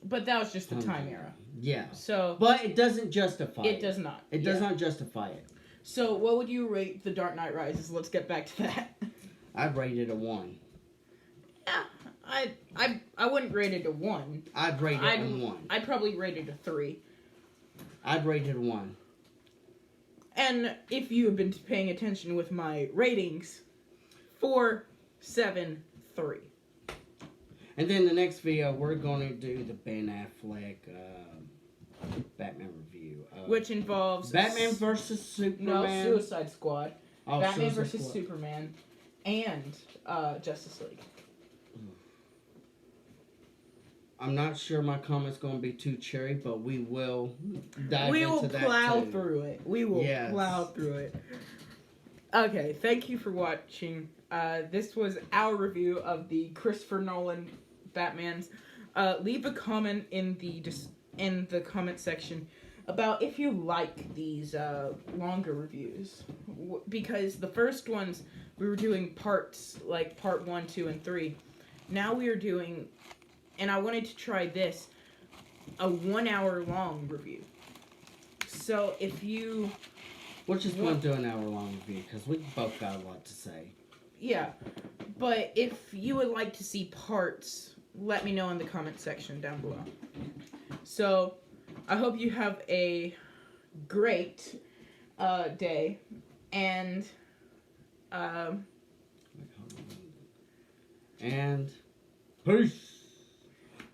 But that was just the time era. Yeah. So. But it doesn't justify it. It does not. It does not justify it. So what would you rate The Dark Knight Rises? Let's get back to that. I'd rate it a 1. Yeah, I wouldn't rate it a 1. I'd rate it a 1. I'd probably rate it a 3. I'd rate it a 1. And if you have been paying attention with my ratings, 4, 7, 3. And then the next video, we're going to do the Ben Affleck Batman review. Which involves... Batman versus Superman. No, Suicide Squad. Oh, Batman Suicide versus Squad. Superman. And Justice League. I'm not sure my comment's going to be too cheery, but we will dive We into will that plow too. through it. We will plow through it. Okay, thank you for watching. This was our review of the Christopher Nolan Batmans. Leave a comment in the comment section about if you like these longer reviews, because the first ones we were doing parts, like part 1, 2, and 3. Now we are doing, and I wanted to try this, a 1 hour long review. So if you... We're just going to do an hour long review because we both got a lot to say. Yeah, but if you would like to see parts, let me know in the comment section down below. So, I hope you have a great day, and peace.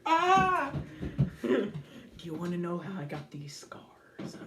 Ah! Do you want to know how I got these scars?